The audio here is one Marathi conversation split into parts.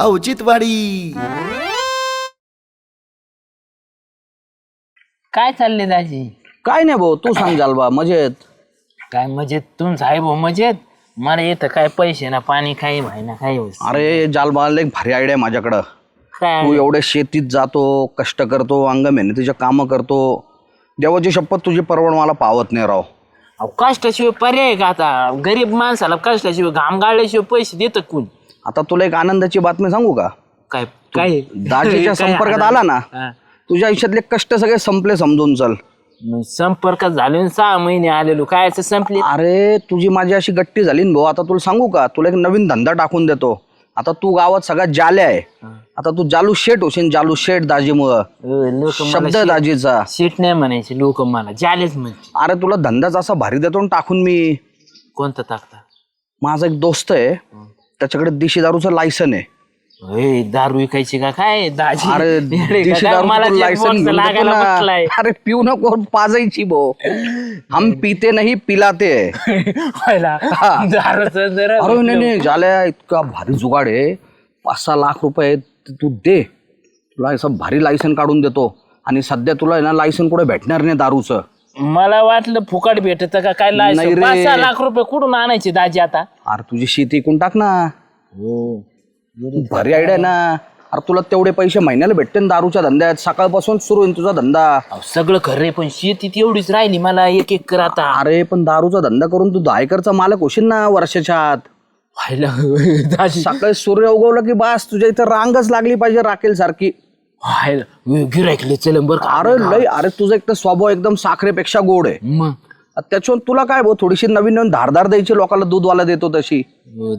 औचित्यवाडी. काय चालले दाजी? काय नाही भाऊ, तू सांग जालबा. मजेत? काय मजेत? तुमचं आहे भाऊ मजेत? मला येतं काय पैसे ना पाणी काही भाई ना काही. अरे जालबा, एक भारी आयडिया आहे माझ्याकडं. काय? तू एवढे शेतीत जातो, कष्ट करतो, अंग मेहनतीचे कामं करतो. देवाची शपथ तुझी परवड मला पावत नाही राव. अहो, कष्टाशिवाय पर्याय आहे का आता? गरीब माणसाला कष्टाशिवाय घाम गाळल्याशिवाय पैसे देतं कोण? आता तुला एक आनंदाची बातमी सांगू का? काय काय? दाजीच्या काय संपर्कात आला ना, हा. तुझ्या आयुष्यातले कष्ट सगळे संपले समजून चल. मग संपर्कात झाले 6 महिने आलेलो, काय संपले? अरे तुझी माझी अशी गट्टी झाली ना भाऊ. आता तुला सांगू का, तुला एक नवीन धंदा टाकून देतो. आता तू गावात सगळ्यात जाल्या आहे. आता तू जालू शेठ होशील. जालू शेठ दाजीमुळं. लोक शब्द दाजीचा. सीट नाही म्हणायचे लोक, मला जालेच म्हणते. अरे तुला धंदाच असा भारी देतो ना टाकून मी. कोणता टाकता? माझा एक दोस्त आहे, त्याच्याकडे देशी दारूचं लायसन आहे. दारू विकायची का काय दाजी? अरे देशी दारूचं लायसन लागायला बसलाय. अरे पिऊ नको, पाजायची भाऊ. हम पीते नाही पिलाते. अरे नाही झाल्या, इतका भारी जुगाड आहे. 5-6 लाख रुपये तू दे, तुला असं भारी लायसन काढून देतो. आणि सध्या तुला आहे ना लायसन कुठे भेटणार नाही दारूचं. मला वाटलं फुकट भेटत का काय? नाही रे. 5-6 लाख रुपये कुठून आणायचे दाजी आता? अरे तुझी शेती इकून टाक ना. भारी आयडिया ना. अरे तुला तेवढे पैसे महिन्याला भेटते ना दारूच्या धंद्यात. सकाळपासून सुरू होईल तुझा धंदा. सगळं खरं आहे, पण शेतीत एवढीच राहिली मला 1 एकर आता. अरे पण दारूचा धंदा करून तू 10 एकरचा मालक होशील ना वर्षाच्या आत. दाजी सकाळी सूर्य उगवलं की बास तुझ्या इथं रांगच लागली पाहिजे राखेल सारखी. गिरायकले चल बर का? अरे लय. अरे तुझा एक तर स्वभाव एकदम साखरेपेक्षा गोड आहे. मग त्याच्यावर तुला काय भाऊ, थोडीशी नवीन नवीन धारदार द्यायची लोकांना, दूधवाला देतो तशी.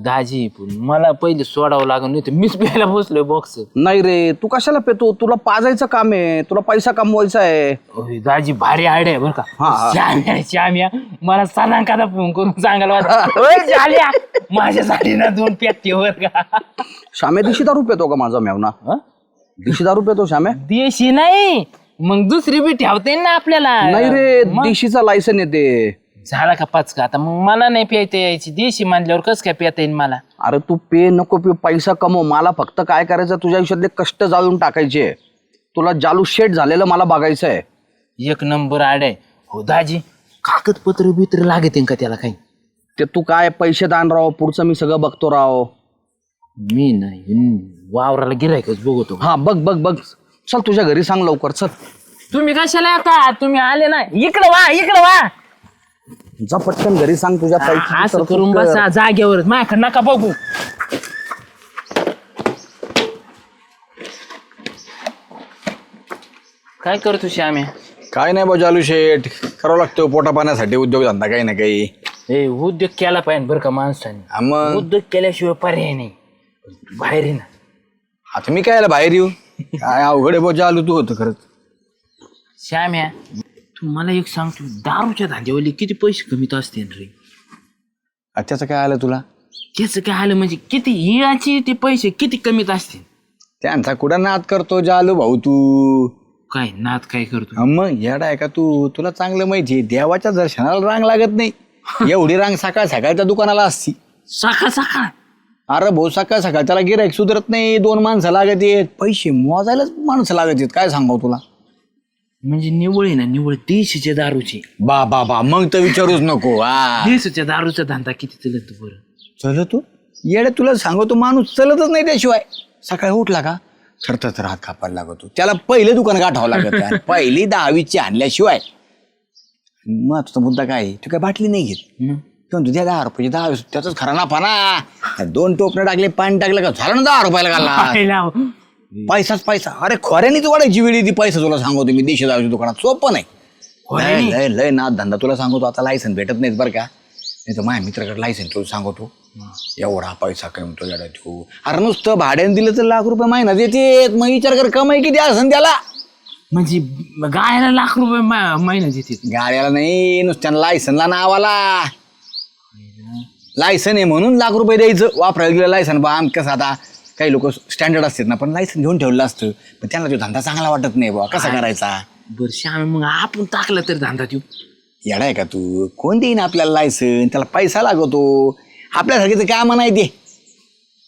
दाजी पण मला पहिले सोडावं लागेल, नाही तर मीच प्यायला बसलोय बॉक्स. नाही रे, तू कशाला पेतो? तुला पाजायचं काम आहे, तुला पैसा कमवायचा आहे. दाजी भारी आयडिया आहे बरं का? हा. श्याम्या मला सणांकादा फोन करून सांगायला वाटत माझ्यासाठी ना 2 प्याते बर का? श्याम्या देशी दारू पेतो का माझा मेवना? देशी दारू पेतो श्याम्या? देशी नाही, मग दुसरी बी ठेवते ना आपल्याला. नाही रे, देशीचा लायसन येते. झाला का 5 का? आता मग मला नाही प्यायता यायची. देशी मानल्यावर कसं काय प्याता येईल मला? अरे तू पे नको पे, पैसा कमव. मला फक्त काय करायचं, तुझ्या आयुष्यातले कष्ट जाळून टाकायचे. तुला जालू शेठ झालेलं मला बघायचं आहे. 1 नंबर आड आहे हो दाजी. कागदपत्र बित्र लागते का त्याला काही? ते तू काय पैसे दान राव, पुढचं मी सगळं बघतो राव. मी नाही, वावराला गिरायकच बघतो. हा बघ बघ बघ. चल तुझ्या घरी सांग लवकर. चल तुम्ही कशाला आता? तुम्ही आले ना, इकडं वा इकडं वा. जा पटकन घरी सांग तुझ्या असं करून बसा जागेवर, माझ्याकडे नका बघू. काय करतो श्याम्या? काय नाही बा जालू शेठ, करावं लागतो पोटा पाण्यासाठी उद्योगधंदा काही ना काही. हे उद्योग केला पाहिजे बरं का माणसाने. मग उद्योग केल्याशिवाय पर्याय नाही. बाहेर ये ना. आता मी काय बाहेर येऊ? काय अवघड आहे बा जालू, तू होतं खरंच. श्याम्या तू मला एक सांगतो, दारूच्या धंद्यावाली किती पैसे कमीत असते रे? त्याचं काय आलं तुला? त्याचं काय आलं म्हणजे किती हिळाचे ते पैसे किती कमीत असते? त्यांचा कुठं नाद करतो जालू भाऊ तू? काय नाद काय करतो? मग येडा आहे का तू? तुला चांगलं माहिती आहे, देवाच्या दर्शनाला रांग लागत नाही. एवढी रांग सकाळ सकाळच्या दुकानाला असती. सकाळ सकाळ? अरे भाऊ सकाळ सकाळ त्याला गिरायक सुधरत नाही. 2 माणसं लागत आहेत, पैसे मोजायलाच माणसं लागत आहेत. काय सांगाव तुला? म्हणजे निवळ आहे ना, निवळ देशीच्या दारूची. बा बा बा, मग तर विचारूच नको. देशीच्या दारूचा धंदा किती चलत बरं? चल तू येडे, तुला सांगतो माणूस चलतच नाही त्याशिवाय. सकाळी उठला का थरथर हात कापायला लागतो. त्याला पहिले दुकान गाठावं लागत. आणि पहिली 10वीची आणल्याशिवाय. मग तुझा मुद्दा काय आहे? तू काय बाटली नाही घेत पण तुझ्या 10 रुपये 10 त्याचाच खरा ना पाना. 2 टोपणे टाकले, पाणी टाकलं का झालं ना 10 रुपयाला घालला. पैसाच पैसा. अरे खोऱ्यानीच वाढायची वेळी ती पैसा. तुला सांगतो मी देशी दारूच्या दुकानात सोपं नाही. लय लय ना धंदा. तुला सांगतो आता लायसन भेटत नाहीत बरं का? नाही तर माझ्या मित्राकडे लायसन तुला सांगतो एवढा पैसा कमतो लढा तू. अरे नुसतं भाड्याने दिलं तर लाख रुपये महिना देते. मग विचार कर कमाई किती असेल त्याला. म्हणजे गायला लाख रुपये महिना देते? गाड्याला नाही, नुसत्या लायसनला नावाला. लायसन आहे म्हणून लाख रुपये द्यायचं. वापरायला गेलं लायसन बा. कसं आता काही लोक स्टँडर्ड असतात ना, पण लायसन घेऊन ठेवलं असतं, पण त्यांना तो धंदा चांगला वाटत नाही बा. कसा करायचा? बरं श्याम, मग आपण टाकलं तर धंदा देऊ? येडा आहे का तू? कोण देईन आपल्याला लायसन? त्याला पैसा लागतो. आपल्यासारखीचं काम नाही ते.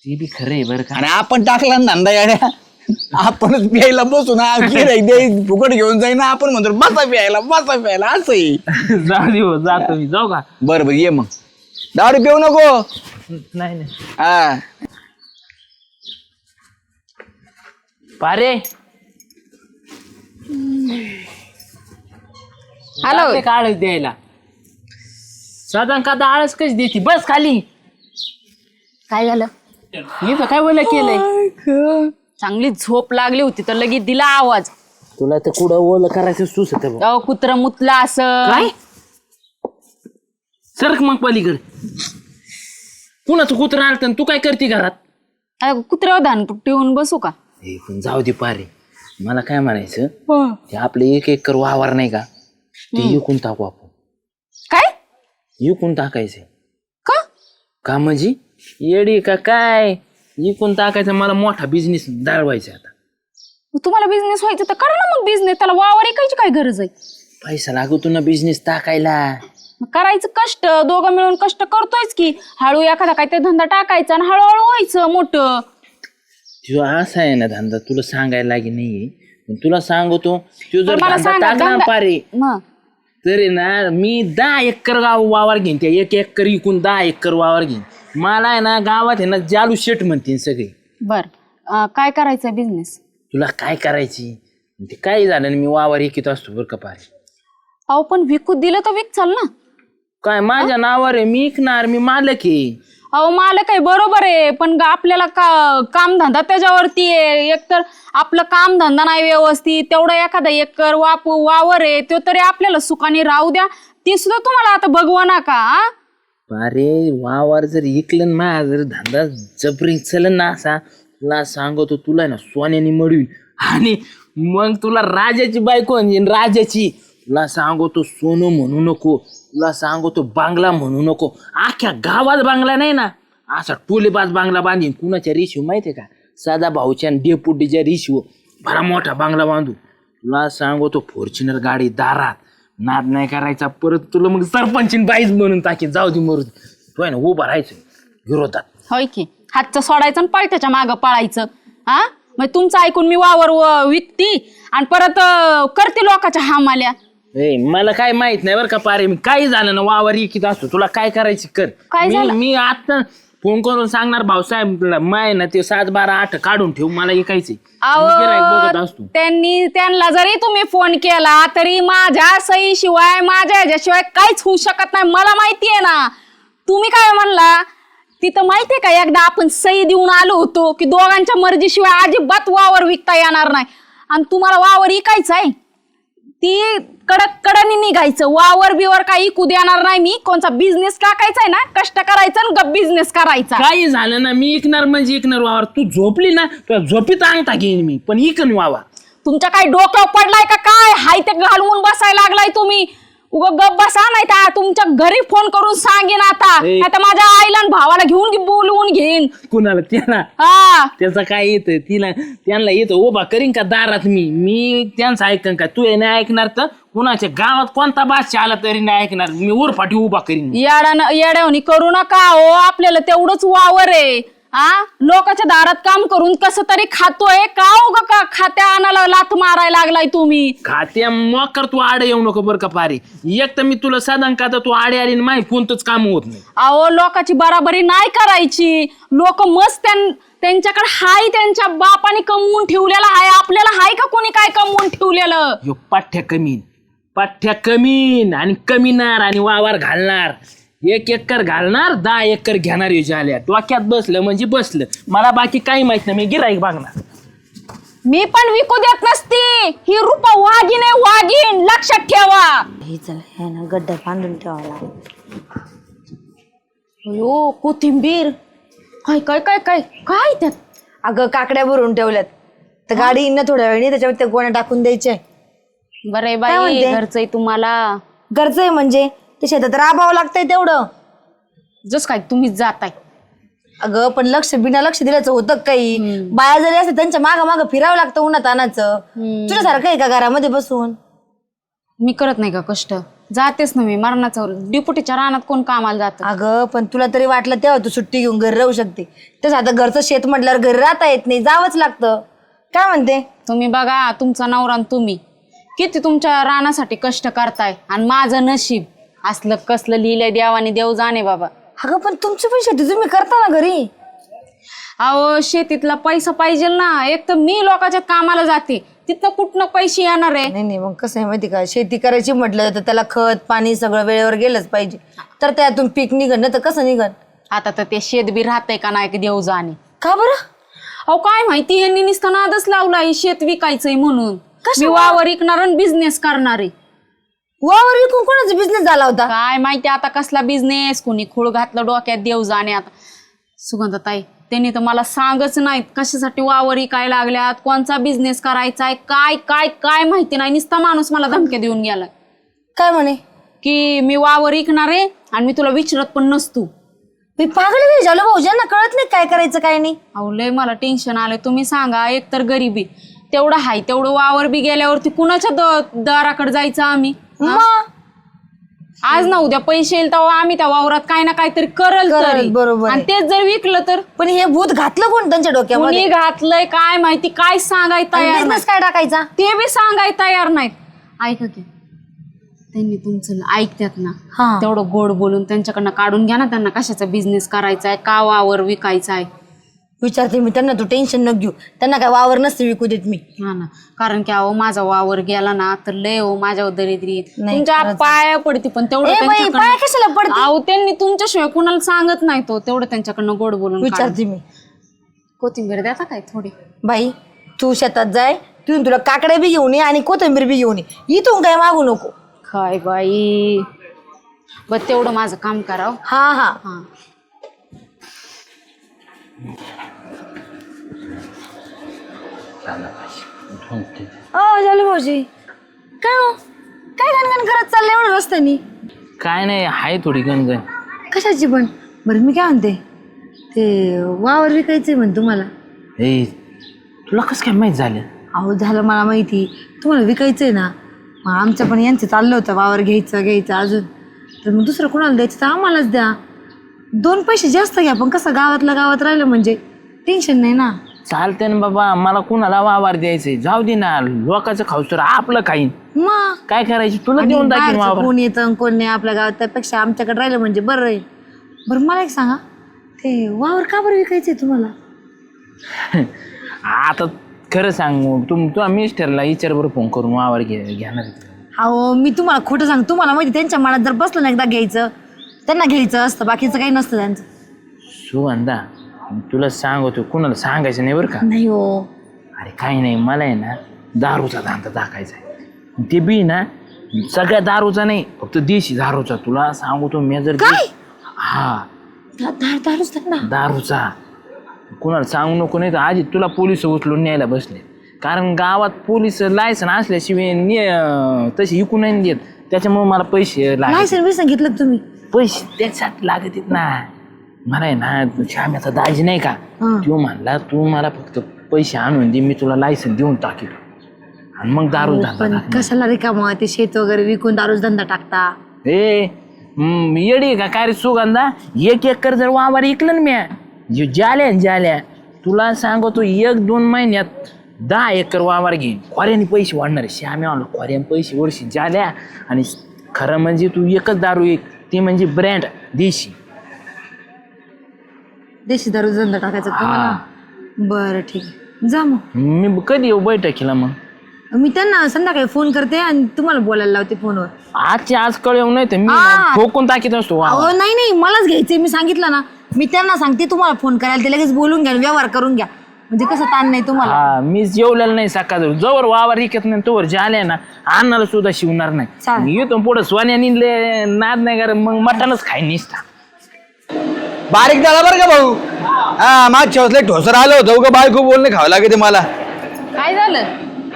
ते बी खरं आहे बरं का. आणि आपण टाकला ना धंदा येड्या, आपणच प्यायला बसू ना, गिऱ्हाईक दे फुकट घेऊन जाईन ना, आपण म्हणतो बसा प्यायला असंही. जाऊ दे हो, जातो मी. जाऊ का? बरं ये मग. दारू पिऊ नको. नाही नाही. हा पारे हॅलो आळस द्यायला साधारण का आळस कशी देते. बस खाली. काय झालं? मी तर काय बोला केलंय. चांगली झोप लागली होती तर लगेच दिला आवाज. तुला तर कुठं ओलं करायचं सुचत बघ. अहो कुत्र मुतला असं. काय सरक मग पलीकडे. कुणाचं कुत्र आलं तू काय करते घरात? कुत्र्यावर धान ठेवून बसू का? हे पण जाऊ दे पारे. मला काय म्हणायचं, ते आपले 1 एकर वावर नाही का, ते विकून टाकू आपण. काय विकून टाकायचे का? का म्हणजे येडी का काय? विकून टाकायचं. मला मोठा बिझनेस दाळवायचा आता. तुम्हाला बिझनेस व्हायचं तर करा ना मग बिझनेस. त्याला वावर ऐकायची काय गरज आहे? पैसा लागतो ना बिझनेस टाकायला. मग करायचं कष्ट. दोघं मिळून कष्ट करतोयच की. हळू एखादा काहीतरी धंदा टाकायचा आणि हळूहळू व्हायचं मोठं. तुझा असा आहे ना धंदा, तुला सांगायला लागे नाहीये, पण तुला सांगतो. तू जर मला धंदा सांगा, टाकला धंदा- पारे मग तर आहे ना, मी 10 एकर वावर घेईन. त्या 1 एकर विकून 10 एकर वावर घेईन. मला आहे ना गावात आहे ना जालू शेट म्हणतील सगळे. बर काय करायचं बिझनेस? तुला काय करायची ते काय झालं ना, मी वावर विकत असतो बरं का पारे. अहो पण विकू दिलं तर विक चाल ना. काय माझ्या नावावर आहे, मी विकणार, मी मालक आहे. अहो मला काही बरोबर आहे, पण आपल्याला कामधंदा त्याच्यावरती आहे. एकतर आपलं कामधंदा नाही व्यवस्थित, तेवढं एखादा एकर वावर आहे तो तरी आपल्याला सुखाने राहू द्या. ती सुद्धा तुम्हाला आता बघवा ना का? अरे वावर जर इकलं ना, माझा जर धंदा जबरी चलन ना असा, तुला सांगतो तुला ना सोन्याने मडवीन. आणि मग तुला राजाची बायको म्हणजे राजाची. तुला सांगतो सोनं म्हणू नको, तुला सांगतो बांगला म्हणू नको. अख्ख्या गावात बांगला नाही ना, असा टोलेबाज बांगला बांधीन. कुणाच्या रेशीव माहितीये का? साधा भाऊच्या डेपुटीच्या रेशीव बरा मोठा बांगला बांधू. तुला सांगतो फॉर्च्युनर गाडी दारात. नाद नाही करायचा परत. तुला मग सरपंचीन बाईच म्हणून टाकी. जाऊ दे मरू. तू आहे ना उभं राहायचं विरोधात. होय की हातचं सोडायचं आणि पळत्याच्या मागं पळायचं. हा मग तुमचं ऐकून मी वावर विकती आणि परत करते लोकांच्या हामाल्या. ए मला काय माहित नाही बरं का पारे. मी काही झालं ना वावर इकित असतो. तुला काय करायची कर. काय झालं? मी आता फोन करून सांगणार भाऊसाहेब माय ना ते 7, 12, 8 काढून ठेवू. मला ऐकायचंय. बघत असतो. त्यांना जरी तुम्ही फोन केला तरी माझ्या सही शिवाय माझ्या ह्याच्याशिवाय काहीच होऊ शकत नाही. मला माहितीये ना. तुम्ही काय म्हणला तिथं माहितीये का, एकदा आपण सही देऊन आलो होतो की दोघांच्या मर्जीशिवाय अजिबात वावर विकता येणार नाही. आणि तुम्हाला वावर विकायचं आहे ती कडनी निघायचं. वावर बिवर काही इकू देणार नाही मी. कोणता बिझनेस टाकायचा आहे ना, कष्ट करायचं आणि गप बिझनेस करायचा. काही झालं ना मी इकणार म्हणजे इकणार वावर. तू झोपली ना तुला झोपीत अंगठा घेईन मी, पण इकन वावर. तुमच्या काय डोक्यावर पडलाय का काय? हाय ते घालवून बसायला लागलाय तुम्ही. उगा गप बसा. नाही तर तुमच्या घरी फोन करून सांगेन आता. आता माझ्या आईला आणि भावाला घेऊन बोलवून घेईन. कुणाला? त्याला हा त्याचं काय येतं तिला? त्यांना येतं उभा करीन का दारात? मी त्यांचं ऐकन का? तू हे नाही ऐकणार तर कुणाच्या गावात कोणता बादशाह आला तरी नाही ऐकणार. मी उरफाटी उभा करीन. येड्यावणी करू नका हो. आपल्याला तेवढंच वावर आहे. लोकांच्या दारात काम करून कसं तरी खातोय का? उगा का खात्या आणायला लाथ मारायला लागलाय तुम्ही? खात्या मोकर तू आडे येऊ नको बरं का पारे. एक तर मी तुला साधारण का तू आडे आली माही कोणतंच काम होत नाही. अहो लोकांची बराबरी नाही करायची. लोक मस्त त्यांच्याकडे हाय, त्यांच्या बापाने कमवून ठेवलेला हाय. आपल्याला हाय का कोणी काय कमवून ठेवलेलं? ह्यो पाठ्या कमीन आणि कमीनार आणि वावर घालणार. 1 एकर घालणार 10 एकर घेणार. झाल्या डोक्यात बसलं म्हणजे बसलं. मला बाकी काही माहित नाही. मी गिराईक बघणार. मी पण विकू देत नसती. ही रूपा वाघीण आहे, वाघीण. लक्षात ठेवा. हे चला हे ना गड्डा बांधून ठेवायला. अयो कोथिंबीर. काय काय काय काय काय त्यात? अगं काकड्या भरून ठेवल्यात तर गाडी येईन ना थोड्या वेळी, त्याच्यावर त्या गोण्या टाकून द्यायच्या. बरं काय बाई म्हणते? घरचंय तुम्हाला. गरज आहे म्हणजे ते शेतात राबावं लागतंय तेवढं. जस काय तुम्हीच जाताय. अगं पण बिना लक्ष दिल्याचं होतं काही. बाया जरी असते त्यांच्या मागं फिरावं लागतं उन्हात आणायचं. तुझ्यासारखं आहे का घरामध्ये बसून? मी करत नाही का कष्ट? जातेच ना मी मरणाचं. डिपुटीच्या रानात कोण कामाला जातं? अगं पण तुला तरी वाटलं तेव्हा तू सुट्टी घेऊन घरी राहू शकते. तसं आता घरचं शेत म्हटल्यावर घरी राहता येत नाही, जावंच लागतं. काय म्हणते? तुम्ही बघा तुमचा नवरा आणि तुम्ही किती तुमच्या रानासाठी कष्ट करताय आणि माझं नशीब असलं कसलं लिहिलंय देवाने, देव जाणे बाबा. अगं पण तुमची पण शेती तुम्ही करता ना घरी. अहो शेतीतला पैसा पाहिजे ना. एक तर मी लोकांच्या कामाला जाते, तिथनं कुठनं पैसे येणार आहे? नाही मग कसं आहे माहिती का, शेती करायची म्हटलं तर त्याला खत पाणी सगळं वेळेवर गेलंच पाहिजे, तर त्यातून पीक निघन ना तर कसं निघन. आता तर ते शेत बी राहतंय का नाही देव जाणे. का बरं? अहो काय माहिती, यांनी नुसतं नादच लावलाय शेत विकायचंय म्हणून. मी वावर विकणार आणि बिझनेस करणार आहे. वावर विकून कोणाचा बिझनेस झाला होता? काय माहिती आता कसला बिझनेस, कोणी खूळ घातलं डोक्यात देव जाणे. आता सुगंधताई त्यांनी तर मला सांगच नाहीत कशासाठी वावर विकायला लागल्यात, कोणचा बिझनेस करायचा आहे, काय काय काय माहिती नाही. नुसता माणूस मला धमक्या देऊन गेलाय. काय म्हणे? की मी वावर विकणार आहे आणि मी तुला विचारत पण नसतो. मी पागल नाही झालो भाऊजांना कळत नाही काय करायचं काय नाही. अहो लय मला टेन्शन आलंय. तुम्ही सांगा, एक तर गरिबी तेवढं हाय, तेवढं वावर बी गेल्यावरती कुणाच्या दाराकडे जायचं आम्ही? मग आज ना उद्या पैसे येईल तेव्हा आम्ही त्या वावरात काय ना काहीतरी करल तरी. बरोबर आहे. आणि तेच जर विकलं तर पण हे भूत घातलं कोण त्यांच्या डोक्यामध्ये? कोणी घातलंय काय माहिती, काय सांगाय तयार नाही. बिझनेस काय टाकायचा? ते बी सांगाय तयार नाहीत. ऐका की त्यांनी तुमचं ऐकतात ना, हा. तेवढं गोड बोलून त्यांच्याकडनं काढून घ्या ना त्यांना कशाचा बिझनेस करायचा आहे, का वावर विकायचा आहे. विचारते मी त्यांना, तू टेन्शन न घेऊ. त्यांना काय वावर नसते विकू देत मी. हा ना, कारण की अहो माझा वावर गेला ना तर लय हो माझ्यावर दरिद्री नाही, तुमच्या खरंच. पाया पडते. पण तेवढं ए बाई, त्यांच्याकडनं- पाया कशाला पडते? अहो त्यांनी तुमच्याशिवाय कुणाला सांगत नाही तो, तेवढं त्यांच्याकडनं गोड बोलून विचारते मी. कोथिंबीर देता काय थोडी? बाई तू शेतात जाय, तिथून तुला काकड्या बी घेऊन ये आणि कोथिंबीर बी घेऊन ये. इथून काय मागू नको. काय बाई, बस तेवढं माझं काम करावं. हा हा हा झालं भाऊजी. काय हो, काय गणगण करत चाललं एवढं रस्त्यानी? काय नाही, आहे थोडी गणगण. कशाची पण? बरं मी काय म्हणते, ते वावर विकायचंय म्हण तुम्हाला. ए तुला कसं काय माहीत झालं? अहो झालं मला माहिती, तुम्हाला विकायचंय ना. मग आमचं पण यांचं चाललं होतं वावर घ्यायचं अजून. तर मग दुसरं कोणाला द्यायचं तर आम्हालाच द्या. 2 पैसे जास्त घ्या, पण कसं गावातल्या गावात राहिलं म्हणजे टेन्शन नाही ना. चालते ना बाबा, मला कुणाला वावर द्यायचंय, जाऊ दे ना. लोकांचं खाऊस तर आपलं खाईन, मग काय करायचं, तुला आणि देऊन टाकीन बाहेरचं वावर. कोण येतं कोण नाही आपल्या गावात, त्यापेक्षा आमच्याकडे राहिलं म्हणजे बरं राहील. बरं मला एक सांगा, ते वावर का बरं विकायचंय तुम्हाला? आता खरं सांग, तुझ्या मिस्टरला विचार बरं फोन करून वावर घेणार. अहो मी तुम्हाला खोटं सांग, तुम्हाला माहिती त्यांच्या मनात जर बसलं ना एकदा घ्यायचं, त्यांना घ्यायचं असतं, बाकीचं काही नसतं त्यांचं. सुगंधा तुला सांगतो, कुणाला सांगायचं नाही बरं का. नाही हो. अरे काही नाही, मला आहे ना दारूचा धंदा टाकायचा आहे. ते बी ना सगळ्या दारूचा नाही, फक्त देशी दारूचा. तुला सांगतो मी जर हा दारूच त्यांना दारूचा कुणाला सांगू नको, नाही तर आधी तुला पोलिस उचलून न्यायला बसले. कारण गावात पोलीस लायसन असल्याशिवाय तशी इकून नाही देत. त्याच्यामुळे मला पैसे लायसन बिसन घेतलं का तुम्ही? पैसे त्याच्यात लागत आहेत ना. मला आहे ना श्याम्याचा दाजी नाही का, तो म्हणला तू मला फक्त पैसे आणून दे, मी तुला लायसन देऊन टाकील आणि मग दारू धंदा पण टाकणार. कशाला रिकामं ते शेत वगैरे विकून दारूच धंदा टाकता? येडी का काय रे सुगंधा, 1 एकर जर वावर इकलं ना म्या, जाल्या तुला सांगतो 1-2 महिन्यात 10 एकर वावर घेईन. खोऱ्याने पैसे वाढणार. श्याम्या खोऱ्याने पैसे वर्षी जाल्या. आणि खरं म्हणजे तू एकच दारू एक, ते म्हणजे ब्रँड देशी दारू धंदा टाकायचा तुम्हाला? बरं ठीक आहे, जा मग. मी कधी येऊ बैठकीला? मग मी त्यांना संध्याकाळी फोन करते आणि तुम्हाला बोलायला लावते फोनवर. आजच्या आज कळव नाही तर मी ठोकून टाकीत असतो. अहो नाही मलाच घ्यायचंय, मी सांगितलं ना. मी त्यांना सांगते तुम्हाला फोन करायला, ते लगेच बोलून घ्या, व्यवहार करून घ्या, म्हणजे कसं ताण नाही तुम्हाला. हा मी जेवलेलं नाही सकाळ, जवळ वावर इकत नाही तोवर जाल्या ना अन्नाला सुद्धा शिवणार नाही. चालेल. मी येतो पुढं सोन्या निघले नाद नाही कर, मग मटणच खाईन निसता. बारीक झाला बरं का भाऊ. हा मागच्या वेळेस ठोसर आलं होतं उगा, बायको बोलणे खावं लागते मला. काय झालं?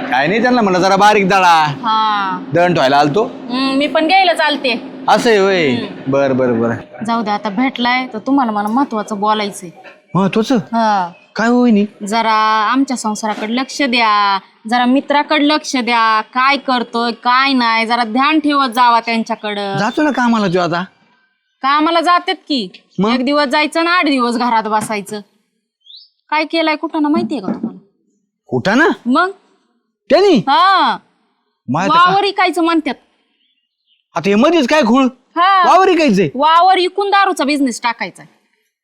काय नाही, त्यांना म्हणलं जरा बारीक दळा, हा दळण ठेवायला आलतो. मी पण घ्यायला चालते. असं आहे होय. बरं. जाऊ दे, आता भेटलाय तर तुम्हाला मला महत्वाचं बोलायचंय. महत्वाचं हा काय हो वहिनी? जरा आमच्या संसाराकडे लक्ष द्या, जरा मित्राकडे लक्ष द्या, काय करतोय काय नाही जरा ध्यान ठेवत जावा त्यांच्याकडं. जातो ना कामाला तू आता. कामाला जातात की मग? 1 दिवस जायचं ना 8 दिवस घरात बसायचं. काय केलंय कुठं ना माहितीये का तुम्हाला? कुठं ना मग त्यांनी हा माहित आहे का? वावर इकायचं म्हणतात. आता हे मध्येच काय खूळ हा वावर इकायचंय वावर इकून दारूचा बिझनेस टाकायचा.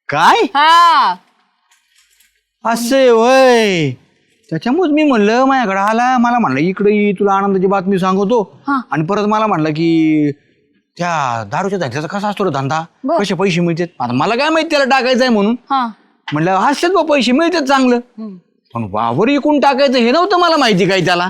काय हा असं वय. त्याच्यामुळे मी म्हणलं माझ्याकडे आला, मला म्हणलं इकडे ये, तुला आनंदाची बातमी सांगतो. हा. आणि परत मला म्हणलं की त्या दारूच्या धंद्याचा कसा असतो रे धंदा, बर. कसे पैसे मिळतात. आता मला काय माहिती त्याला टाकायचंय म्हणून. हा म्हणलं असतेच बा पैसे मिळतात चांगलं. पण वावर इकून टाकायचं हे नव्हतं मला माहिती काय त्याला.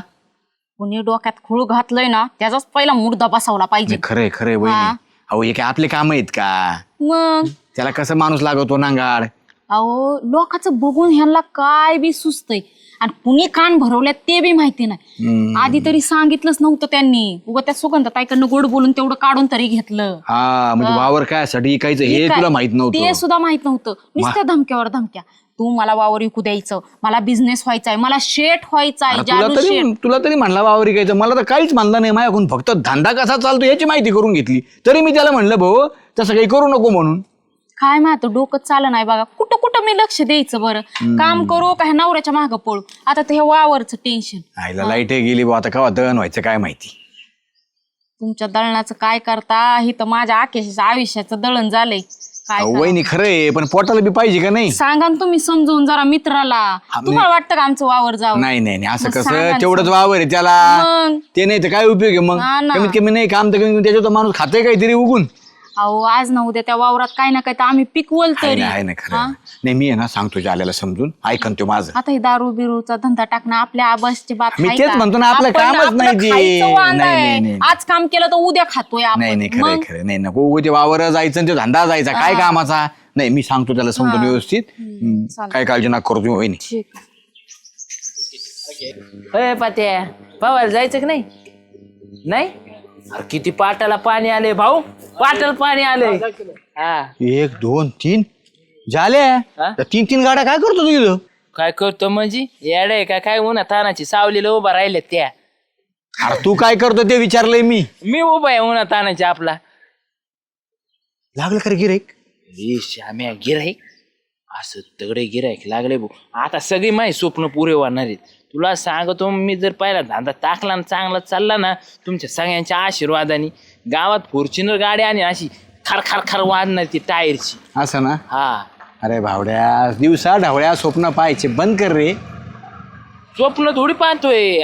कुणी डोक्यात खूळ घातलंय ना त्याचाच पहिला मुर्दा बसवला पाहिजे. खरंय खरंय हा. वहिनी. अहो हे काय आपले काम आहेत का? मग त्याला कसं माणूस लागवतो नांगाड. अहो लोकांचं बघून ह्यांना काय बी सुचतंय आणि कुणी कान भरवल्यात ते बी माहिती नाही. आधी तरी सांगितलंच नव्हतं त्यांनी. उगा त्या सुगंधताईकडनं गोड बोलून तेवढं काढून तरी घेतलं. हा म्हणजे वावर काय साठी इकायचं हे काय? तुला माहित ते नव्हतं. सुद्धा माहित नव्हतं. नुसत्या धमक्यावर धमक्या. तू मला वावर विकू द्यायचं, मला बिझनेस व्हायचाय, मला शेठ व्हायचाय, अरे जादू शेठ. तुला तरी म्हणला वावर इकायचं, मला तर काहीच म्हणलं नाही. माझ्याकडून फक्त धंदा कसा चालतो याची माहिती करून घेतली. तरी मी त्याला म्हणलं भाऊ तसं काही करू नको म्हणून. काय माहित डोकं चालं नाही बघा. कुठं कुठं मी लक्ष द्यायचं बरं. काम करू का ह्या नवऱ्याच्या मागं पळू. आता ते हे वावरचं टेन्शन. आईला लाईट गेली बा, आता केव्हा दळण व्हायचं काय माहिती. तुमच्या दळणाचं काय करता. हे तर माझ्या आकेशाच्या आयुष्याचं दळण झालंय. काय अहो, करा? वहिनी खरंय पण पोटाला बी पाहिजे का नाही. सांगा ना तुम्ही समजून जरा मित्राला. तुम्हाला वाटतं का आमचं वावर जावं? नाही नाही नाही, असं मग सांगा कसं ना. तेवढंच वावर आहे त्याला. मग ते नाही तर काय उपयोग आहे मग. हा ना. कमीत कमी नाही काम तर कमीत कमी त्याच्यात माणूस खाते काहीतरी उगून. अहो आज ना उद्या त्या वावरात काय ना काय तर आम्ही पिकवल आहे तरी. ना आहे ना खरं. नाही मी आहे ना सांगतो जाल्याला समजून ऐकन तो माझं. आता हे दारू बिरूचा धंदा टाकणं आपल्या आबासची बात मी आहे तेच का? म्हणतो ना, आपलं आपण कामच आपलं नाही ते. खायचं वांदा नाही, आहे. नाही, नाही. आज काम केलं तर उद्या खातोय आपण. नाही नाही खरं मग? खरं नाही नको उगाच ते वावर जायचं आणि ते धंदा जायचा काय कामाचा. नाही मी सांगतो त्याला समजून व्यवस्थित. काय काळजी नका करू तुम्ही वहिनी. ठीक. अय पात्या पवायला जायचं की नाही? नाही अरे किती पाटाला पाणी आले भाऊ, पाटाला पाणी आले. हा 1 2 3 झाल्या. हा? त्या 3 गाड्या काय करतो तू इथं? काय करतो म्हणजे येडे का काय उन्हा तानाची सावलीला उभा राहिले त्या. अरे तू काय करतो ते विचारलंय मी उभा आहे उन्हा तानाची आपला. लागलं खरं गिराईक. श्याम्या गिराईक असं तगडे गिराईक लागले भाऊ. आता सगळी माही स्वप्न पुरे होणार आहेत. तुला सांगतो मी जर पहिला धंदा टाकला ना चांगला चालला ना तुमच्या सगळ्यांच्या आशीर्वादाने गावात फॉर्च्युनर गाडी आणि अशी खर खर खर वाजणार ती टायरची. असं ना. हा अरे भावड्या दिवसा ढवळ्या स्वप्न पाहायचे बंद कर रे. स्वप्न थोडी पाहतोय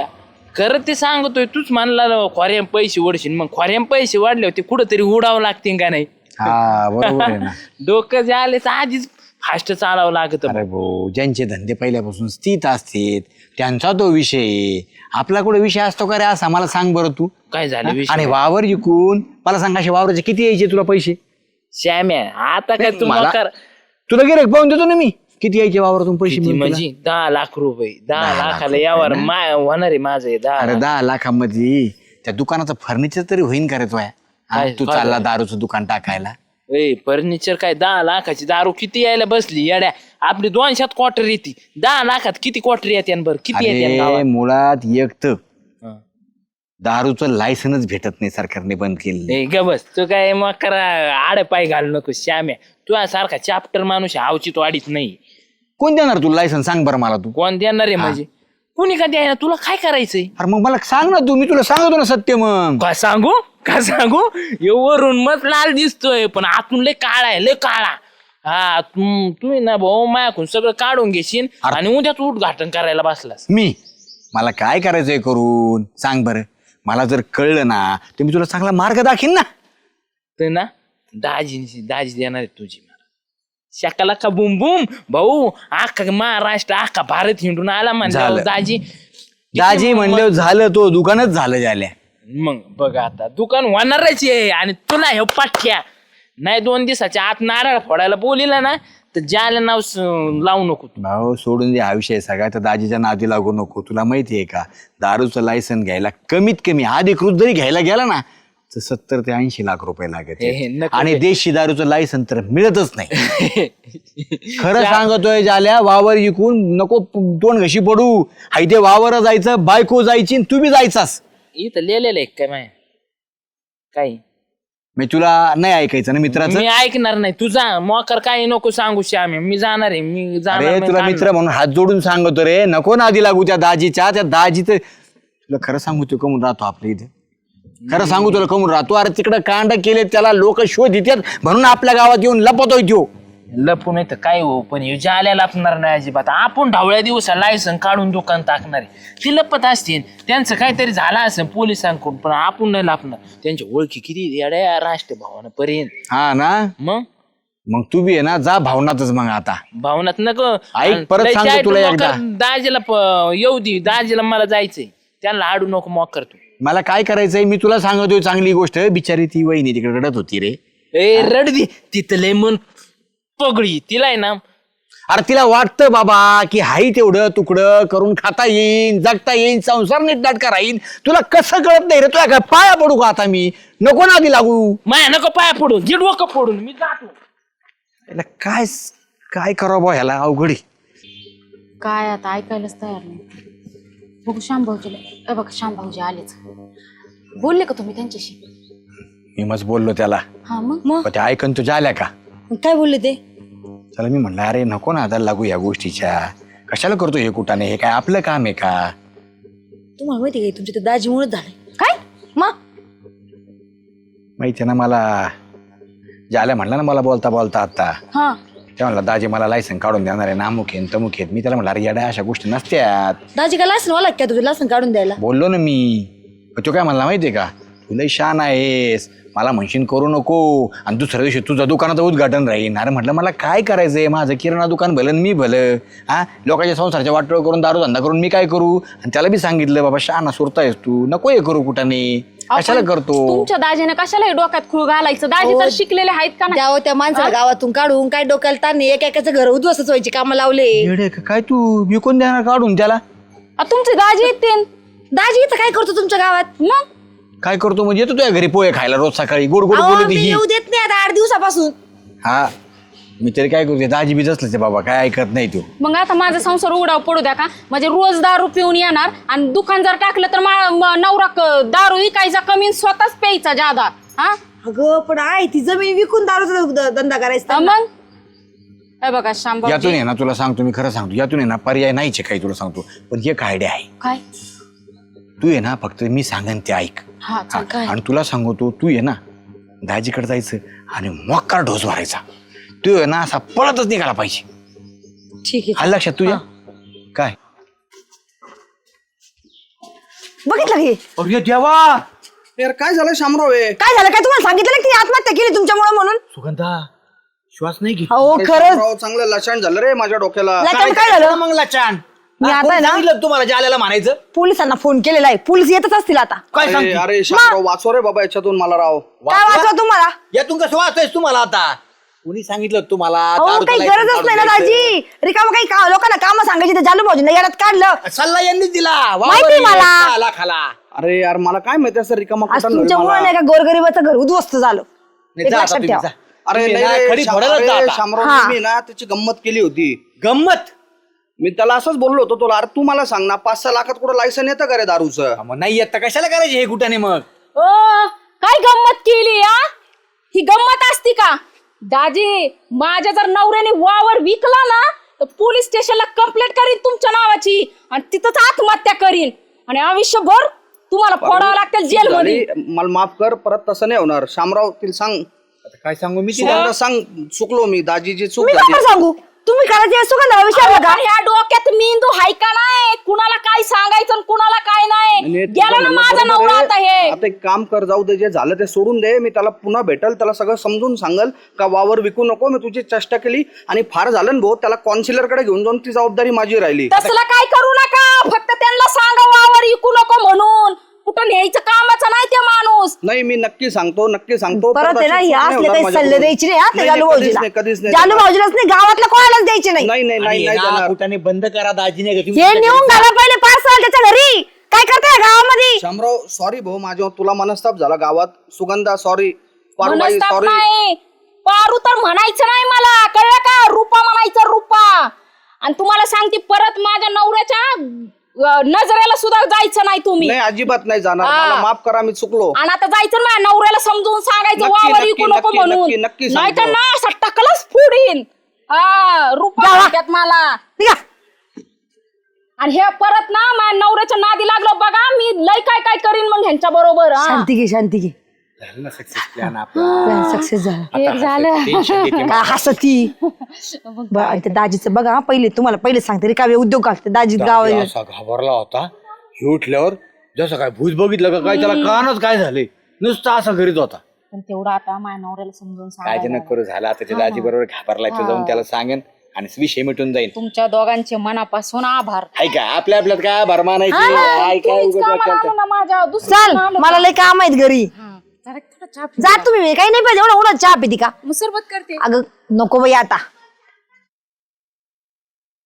खरं ते सांगतोय. तूच म्हणला खोऱ्याम पैसे ओढशील मग खोऱ्याम पैसे वाढले होते कुठंतरी उडावं लागतील का नाही. हा बरोबर आहे ना. डोकं जे आले तर आधीच फास्ट चालावं लागत. अरे भाऊ ज्यांचे धंदे पहिल्यापासून स्थित असतात त्यांचा तो विषय आहे. आपला कुठे विषय असतो का रे असा मला सांग बरं तू. काय झालं विषय? आणि वावर विकून मला सांग असे वावराचे किती यायचे तुला पैसे. श्याम्या आता काय मला- तुम्हाला तुला गिराईक पाहून देतो ना मी. किती यायचे वावरातून पैसे मिळून तुला? म्हणजे 10 लाख रुपये 10 लाखाला यावर होणार आहे माझं 10 अरे लाख. 10 लाखामध्ये त्या दुकानाचं फर्निचर तरी होईन का रे तुया? काय- तू काय चालला झालं? दारूचं दुकान टाकायला. ए फर्निचर काय 10 लाखाची दारू किती यायला बसली येड्या. आपली 200 क्वार्टर येते 10 लाखात किती क्वार्टर येते बरं किती येते अरे गावात? मुळात एक तर हं. दारूचं लायसनच भेटत नाही सरकारने बंद केलं. ए ग बस तू काय मग करा आड पाय घालू नको श्याम्या. तुझ्या सारखा चॅप्टर माणूस आवचित वाढीत नाही. कोण देणार तुला लायसन सांग बरं मला तू. कोण देणार आहे म्हणजे कुणी का द्यायला तुला काय करायचंय? अरे मग मला सांग ना तू मी तुला सांगतो ना सत्य मग. का सांगू का सांगू वरून मग लाल दिसतोय पण आतून लय काळा आहे लय काळा. हा तुम्ही ना भाऊ मायाकून सगळं काढून घेशील आणि उद्याच उद्घाटन करायला बसलास. मला काय करायचंय करून सांग बरं. मला जर कळलं ना तर मी तुला चांगला मार्ग दाखीन ना. तर ना दाजी देणार आहे तुझी मला. शकाला का बुम बुम भाऊ अख्खा महाराष्ट्र अख्खा भारत हिंडून आला म्हणजे झालं. दाजी म्हणलं झालं तो दुकानच झालं झाल्या. मग बघ आता दुकान होणारच आहे आणि तुला हे पाठ्या नाही 2 दिवसाच्या आत नारळ फोडायला बोलिला ना तर ज्याला नाव लावू नको तू. भाऊ सोडून दे हा विषय सगळा. तर दाजीच्या नादी लागू नको. तुला माहिती आहे का दारूचं लायसन घ्यायला कमीत कमी अधिकृत जरी घ्यायला गेला ना तर 70 ते 80 लाख रुपये लागत हे, नको आणि रे. देशी दारूचं लायसन तर मिळतच नाही. खरं सांगतोय झाल्या वावर विकून नको तोंड घशी पडू. हाय ते वावर जायचं, बायको जायची आणि तुम्ही जायचास. इथं लिहिलेलं आहे काय माय काय मी तुला नाही ऐकायचं ना मित्राचं. मी ऐकणार नाही तुझा मोकर काही नको सांगू श्यामे. मी जाणार आहे, मी जाणार अरे नाही, तुला काढणार. मित्र म्हणून हात जोडून सांगतो रे, नको नादी लागू त्या दाजीच्या. त्या दाजीचं तुला खरं सांगू तो कमून राहतो आपल्या इथे. खरं सांगू तुला कमून राहतो. अरे तिकडं कांड केले त्याला लोक शोध देतात म्हणून आपल्या गावात येऊन लपतोय त्यो. लपून येतं काय हो, पण हे जाल्या लपणार नाही अजिबात. आपण ढवळ्या दिवसा लायसन काढून दुकान टाकणार आहे. ती लपत असतील, त्यांचं काहीतरी झालं असेल पोलिसांकडून, पण आपण नाही लपणार. त्यांच्या ओळखी किती येड्या राष्ट्रभावानं पर्यंत. हा ना, मग तू बी आहे ना जा भावनातच मग आता. भावनात नको ऐक, परत लय सांगतो चाट तुला मोकर. एकदा. दाजीला येऊ दे, दाजीला मला जायचंय, त्यांना आडू नको मोकर तू. मला काय करायचंय मी तुला सांगतोय चांगली गोष्ट. बिचारी ती वहिनी तिकडे रडत होती रे. ए रडदी तिथं लय मन पगडी तिला आहे ना. अरे तिला वाटतं बाबा की हाई तेवढं तुकडं करून खाता येईन, जगता येईन, संसार नीट नाटका राहीन. तुला कसं कळत नाही रे? तुला काय पाया पडू का आता मी? नको ना आधी लागू. माया नको पाया पडून, जे डोकं फोडून मी जातो. याला काय काय करावं बा ह्याला अवघडी. काय आता ऐकायलाच तयार नाही. बघू श्यामभाऊजीला. बघा श्यामभाऊजी आलेच. बोलले का तुम्ही त्यांच्याशी? मी मस्त बोललो त्याला. हा मग पण ते ऐकून तुझ्या आल्या का? काय बोलले ते? चला मी म्हणलं अरे नको ना आता लागू या गोष्टीच्या. कशाला करतो हे कुठाने? हे काय आपलं काम आहे का? तुम्हाला माहिती काय तुमच्या त्या दाजीमुळेच झालंय. काय मग माहिती आहे ना मला. ज्याला म्हणलं ना मला बोलता बोलता आता, हा ते म्हणला दाजी मला लायसन काढून देणार आहे, नामुक आहे तमुक आहेत. मी त्याला म्हणलं अरे येड्या अशा गोष्टी नसत्यात. दाजी काय लासन वाला काय तुझं लासन काढून द्यायला? बोललो ना मी. पण तो काय म्हणला माहितीये का, तू लय शान आहेस, मला म्हणशीन करू नको, आणि दुसऱ्या दिवशी तुझं दुकानाचं उद्घाटन राहीन. अरे म्हटलं मला काय करायचंय, माझं किराणा दुकान भलं आणि मी भलं. हा लोकांच्या संसाराच्या वाटोळ करून दारू धंदा करून मी काय करू? आणि त्याला बी सांगितलं बाबा शाना सुरतायस तू, नको हे करू कुठाने, कशाला करतो? तुमच्या दाजीने कशाला हे डोक्यात खूळ घालायचं? दाजी तर शिकलेले आहेत का नाही? त्या माणसाला गावातून काढून काय डोक्याला ताण एक एकाचं घर उद्ध्वस्त व्हायची कामं लावले. येडे का काय तू? विकून देणार काढून त्याला? तुमचे दाजी येतील. दाजी इथं काय करतो तुमच्या गावात? मग काय करतो म्हणजे? येतो तुझ्या घरी पोहे खायला रोज सकाळी, गोड गोड अहो, बोलत मी ही. येऊ देत नाही आता 8 दिवसापासून. हा मी तरी काय करतो, दाजी बी असलं ते बाबा काय ऐकत नाही तू. मग आता माझा संसार उडाव पडू द्या का? म्हणजे रोज दारू पिऊन येणार आणि दुकान जर टाकलं तर नवरा दारू विकायचा कमी आणि स्वतःच प्यायचा जादा. हा अगं पण आहे ती जमीन विकून दारूचा धंदा करायचा. मग हे बघा श्यामभाऊजी. यातून आहे ना तुला सांगतो, मी खरं सांगतो, यातून आहे ना पर्याय नाहीचे काही तुला सांगतो. पण एक आयडिया आहे. काय? तू आहे ना फक्त मी सांगेन ते ऐक. हा चल. काय? आणि तुला सांगतो, तू आहे ना दाजीकडे जायचं आणि मोक्कार ढोस भरायचा. तू आहे ना असा पळतच निघाला पाहिजे. ठीक आहे. आलं लक्षात तुझ्या? काय बघितलं की अरे देवा, यार काय झालं शामराव? काय झालं? काय तुम्हाला सांगितलं ना की आत्महत्या केली तुमच्यामुळे म्हणून? सुगंधा श्वास नाही घेत. हो खरंच. शामराव चांगलं लक्षण झालं रे माझ्या डोक्याला. काय झालं? मग लाचान मी आता आहे ना तुम्हाला जाल्याला म्हणायचं. पोलिसांना फोन केलेला आहे. पोलीस येतच असतील आता. काय अरे सांगतो? अरे शामराव वाचव रे बाबा याच्यातून मला राव. काय वाचवा तुम्हाला? यातून कसं वाचायच तुम्हाला आता? कुणी सांगितलं तुम्हाला? हो दारूचं काही लायसन गरजच नाही ना काढून द्यायचं? दाजी. रिकामं काही लोकांना काम सांगायची तर जालू भाऊजींना याच्यात काढलं. सल्ला यांनी दिला. माहिती आहे मला. आला खाला. अरे यार मला काय माहिती असं रिकामा आज कुठं नव्हे तुमच्यामुळे मला. नाही का गोरगरिबाचं घर उद्ध्वस्त झालं. नाही, एक जा आता लक्षात तुम्ही, ठेवा. जा. अरे तुम्ही नाही ना रे, खडी फोडायलाच जा आता. शामराव हा. मी ना त्याची गंमत केली होती. गंमत? मी त्याला असंच बोललो होतो तुला, अरे तू मला सांग ना 5-6 लाखात कुठं लायसन येतं का रे दारूचं? मग नाही येत तर कशाला करायचे हे कुठाने मग? ओ काय गंमत केली या? ही गंमत असती का? दाजी माझ्या जर नवऱ्याने वावर विकला ना तर पोलीस स्टेशनला कंप्लेंट करीन तुमच्या नावाची आणि तिथंच आत्महत्या करीन आणि आयुष्यभर तुम्हाला फोडावं लागतील जेलमध्ये. मला माफ कर, परत तसं नाही होणार. शामराव तिला सांग, आता काय सांगू मी? सुगंधा सांग, चुकलो मी, दाजीची चूक मी झाली. काय सांगू? तुम्ही करायचे सुगंधाला विचारलं का? अहो, ह्या डोक्यात मेंदू हाय का नाही? कुणाला काय सांगायचं आणि कुणाला काय नाही? आणि गेला ना तुझं माझा बरोबर नवरा आहे. आता हे. आता एक काम कर, जाऊ दे, जे झालं ते सोडून दे. मी त्याला पुन्हा भेटल, त्याला सगळं समजून सांगल का वावर विकू नको, मी तुझी चेष्टा केली आणि फार झालं ना भाऊ, त्याला कॉन्सिलर कडे घेऊन जाऊन ती जबाबदारी माझी राहिली. तसलं काय करू नका. फक्त त्यांना सांगा वावर विकू नको म्हणून. कुठं न्यायचं कामाचा नाही ते माणूस. नाही मी नक्की सांगतो, नक्की सांगतो. परत आहे ना अशी हे चूक नाही असले होणार काही माझ्याकडून. सल्ले द्यायचे नाही. हा ते नाही, जालू कधीच भाऊजीला. नाही, कधीच नाही. जालू भाऊजीलाच नाही, गावातल्या कोणालाच द्यायचे नाही. नाही नाही नाही नाही देणार. कुठाने बंद करा दाजीने. हे नेऊन घाला पहिले पार्सल त्याच्या घरी. काय करताय गावामध्ये? शामराव सॉरी भाऊ, माझ्या तुला मनस्ताप झाला गावात. सुगंधा सॉरी, पारुबाई मनस्ताप सॉरी. नाही, पारू तर म्हणायचं नाही मला, कळलं का? रूपा म्हणायचं, रूपा. आणि तुम्हाला सांगते परत माझ्या नवऱ्याच्या नजरेला सुद्धा जायचं नाही तुम्ही. नाही अजिबात नाही जाणार. हा. मला माफ करा, मी चुकलो. आणि आता जायचं ना नवऱ्याला समजून सांगायचं, नक्की, वावर नक्की, इकू नको नक्की, म्हणून. नक्की, नक्की नाही तर सांगतो. ना असं टकलच फोडीन. हा, रूपा म्हणतात मला. निघा. आणि हे परत ना माझ्या नवऱ्याच्या नादी लागलो बघा, मी लय काय काय करीन मग ह्यांच्या बरोबर. शांती घे, शांती घे. सक्सेस झाला. एक झालं. काय हसती. बरं, आणि ते दाजीचं बघा हा, तुम्हाला पहिले सांगते रिकामे उद्योग घालते दाजी गावात. असा घाबरला होता हे उठल्यावर, जसं काय भूत बघितलं का काय, त्याला कानच काय झाले, नुसतं असं करीत होता. पण तेवढं आता माझ्या नवऱ्याला समजून काय सांगा. जनक करू झाला आता, त्या दाजी बरोबर घाबरला तो जाऊन त्याला सांगेन आणि विषय मिटून जाईल. तुमच्या दोघांचे मनापासून आभार. हाय का आपल्या आपल्यात काय भरमा नाही काय काय तुम्हीच उगाच कामाला वाटतं. आलो ना माझ्या दुसरं चाल, कोण आलं? मला लय काम आहेत घरी. जरा थोडं चहा जा तुम्ही, काही नाही पाहिजे एवढा चहा पिती का? मग सरबत करते. अगं नको बाई आता.